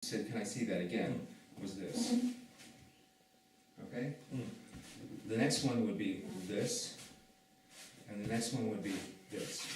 said, can I see that again, was this. Okay? The next one would be this, and the next one would be this.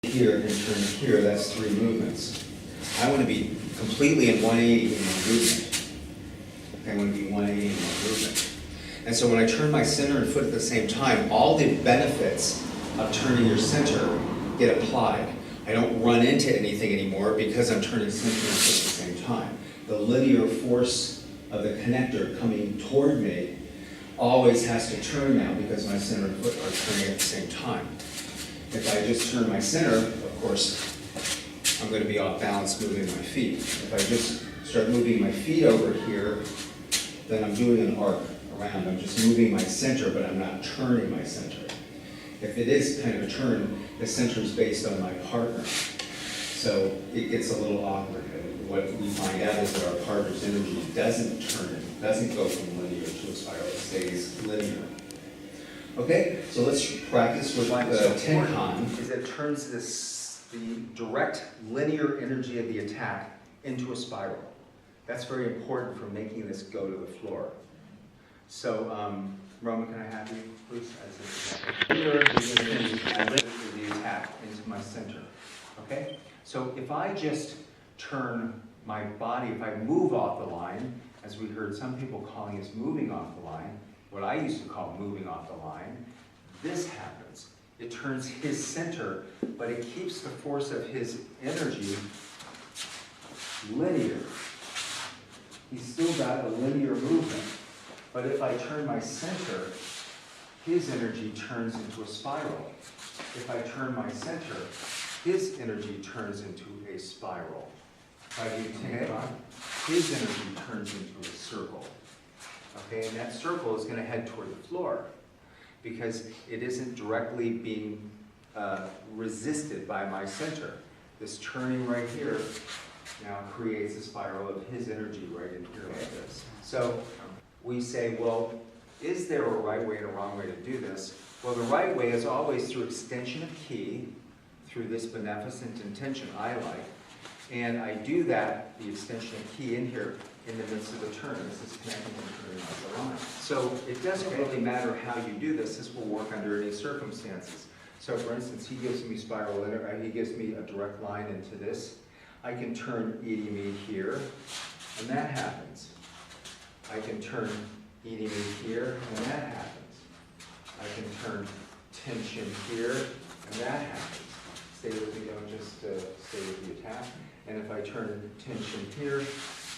Here and turn here, that's 3 movements. I want to be completely in 180 in my movement. I want to be 180 in my movement. And so when I turn my center and foot at the same time, all the benefits of turning your center get applied. I don't run into anything anymore because I'm turning center and foot at the same time. The linear force of the connector coming toward me always has to turn now because my center and foot are turning at the same time. If I just turn my center, of course, I'm going to be off balance moving my feet. If I just start moving my feet over here, then I'm doing an arc around. I'm just moving my center, but I'm not turning my center. If it is kind of a turn, the center is based on my partner. So it gets a little awkward. What we find out is that our partner's energy doesn't turn, doesn't go from linear to a spiral, it stays linear. Okay, so let's practice with Tenkan. Is it turns the direct linear energy of the attack into a spiral. That's very important for making this go to the floor. So, Roman, can I have you, please? Linear energy of the attack into my center. Okay? So if I just turn my body, if I move off the line, as we heard some people calling this moving off the line, what I used to call moving off the line, this happens. It turns his center, but it keeps the force of his energy linear. He's still got a linear movement, but if I turn my center, his energy turns into a spiral. If I turn my center, his energy turns into a spiral. If I do Tenkan, his energy turns into a circle. Okay, and that circle is going to head toward the floor because it isn't directly being resisted by my center. This turning right here now creates a spiral of his energy right in here like this. So we say, well, is there a right way and a wrong way to do this? Well, the right way is always through extension of ki, through this beneficent intention I like. And I do that, the extension of ki in here, in the midst of the turn. This is connecting and turning off the line. So it doesn't really matter how you do this. This will work under any circumstances. So for instance, he gives me spiral, he gives me a direct line into this. I can turn Idimi here, and that happens. I can turn Idimi here, and that happens. I can turn tension here, and that happens. Stay with me, don't just stay with the attack. And if I turn tension here,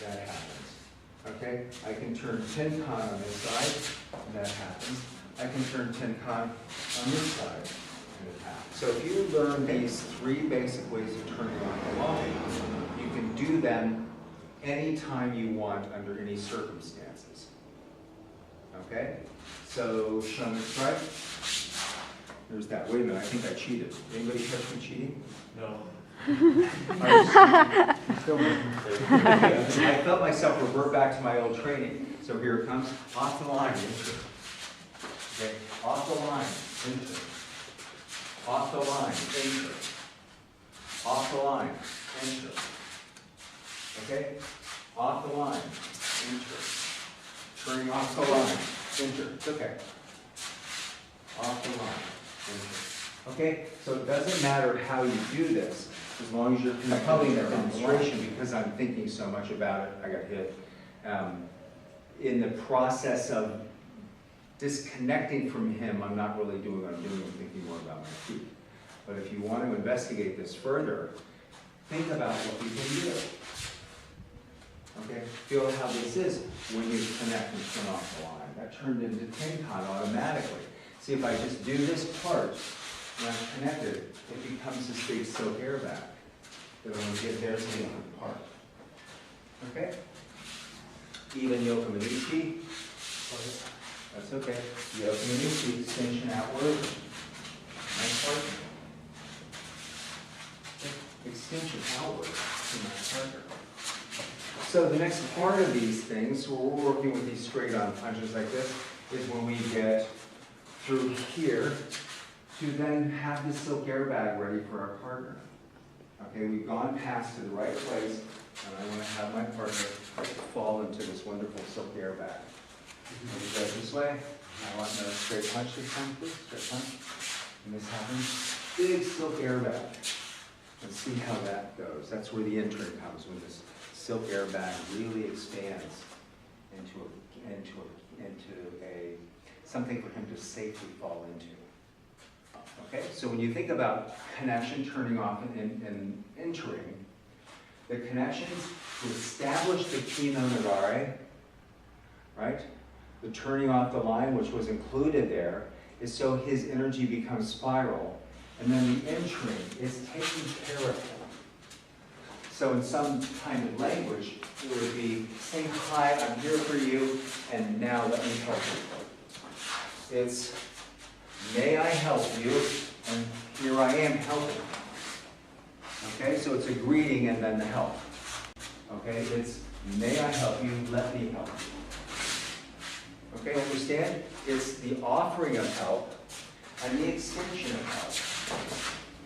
that happens. Okay? I can turn Tenkan on this side, and that happens. I can turn Tenkan on this side, and it happens. So if you learn these 3 basic ways of turning on the line, you can do them anytime you want under any circumstances. Okay? So show me right. There's that. Wait a minute, I think I cheated. Anybody catch me cheating? No. I felt myself revert back to my old training. So here it comes. Off the line, enter. Okay. Off the line, enter. Off the line, enter. Off the line, enter. Okay? Off the line, enter. Turning off the line, enter. It's okay. Off the line, enter. Okay? So it doesn't matter how you do this, as long as you're compelling a demonstration, because I'm thinking so much about it, I got hit. In the process of disconnecting from him, I'm not really doing what I'm doing, I'm thinking more about my feet. But if you want to investigate this further, think about what you can do. Okay? Feel how this is when you connect and turn off the line. That turned into Tenkan automatically. See, if I just do this part, when I'm connected, it becomes this big silk airbag that when we get there, it's going to apart. Okay? Even yokomanuchi. That's okay. Yokomanuchi, extension outward. Nice part. Extension outward to my partner. So the next part of these things, where we're working with these straight on punches like this, is when we get through here to then have the silk airbag ready for our partner. Okay, we've gone past to the right place, and I want to have my partner fall into this wonderful silk airbag. We go this way. I want another straight punch this time, please. Straight punch. And this happens. Big silk airbag. Let's see how that goes. That's where the entering comes, when this silk airbag really expands into a something for him to safely fall into. Okay, so when you think about connection, turning off, and entering, the connections to establish the ki no nagare, right? The turning off the line, which was included there, is so his energy becomes spiral. And then the entering is taking care of him. So in some kind of language, it would be saying, hi, I'm here for you, and now let me help you. It's, may I help you, and here I am helping. Okay, so it's a greeting and then the help. Okay, it's, may I help you, let me help you. Okay, understand? It's the offering of help and the extension of help.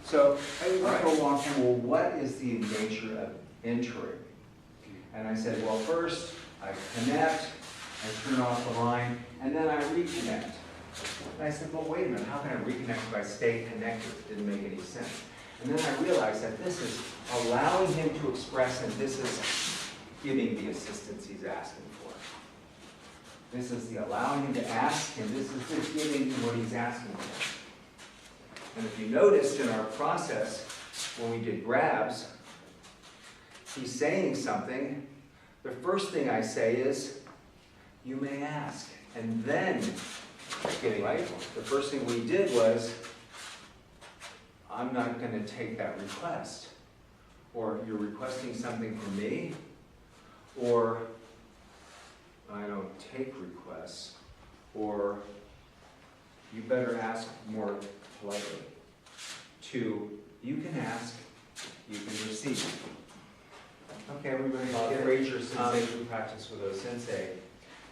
So I went for a long time, well, what is the nature of entering? And I said, well, first I connect, I turn off the line, and then I reconnect. And I said, well, wait a minute, how can I reconnect if I stay connected? It didn't make any sense. And then I realized that this is allowing him to express, and this is giving the assistance he's asking for. This is the allowing him to ask, and this is the giving him what he's asking for. And if you noticed in our process, when we did grabs, he's saying something. The first thing I say is, you may ask. And then, right? The first thing we did was, I'm not going to take that request. Or you're requesting something from me, or I don't take requests, or you better ask more politely. To, you can ask, you can receive. Okay, everybody, Fraser Sensei, who practiced with O-Sensei,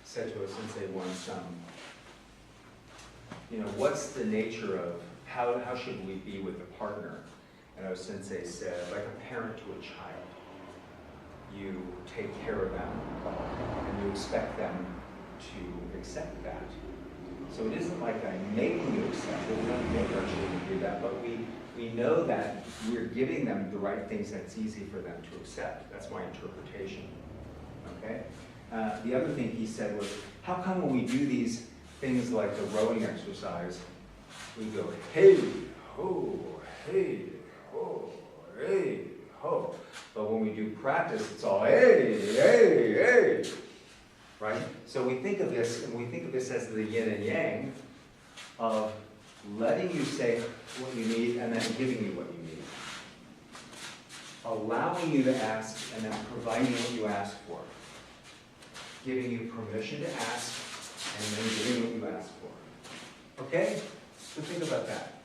said to O-Sensei once, you know, what's the nature of, how should we be with a partner? And O-Sensei said, like a parent to a child. You take care of them, and you expect them to accept that. So it isn't like I'm making you accept it. We don't make our children do that, but we know that we're giving them the right things that it's easy for them to accept. That's my interpretation. Okay? The other thing he said was, how come when we do these things like the rowing exercise, we go, hey, ho, hey, ho, hey, ho. But when we do practice, it's all, hey, hey, hey. Right? So we think of this, and we think of this as the yin and yang of letting you say what you need and then giving you what you need. Allowing you to ask and then providing what you ask for. Giving you permission to ask and then giving what you ask for. Okay? So think about that.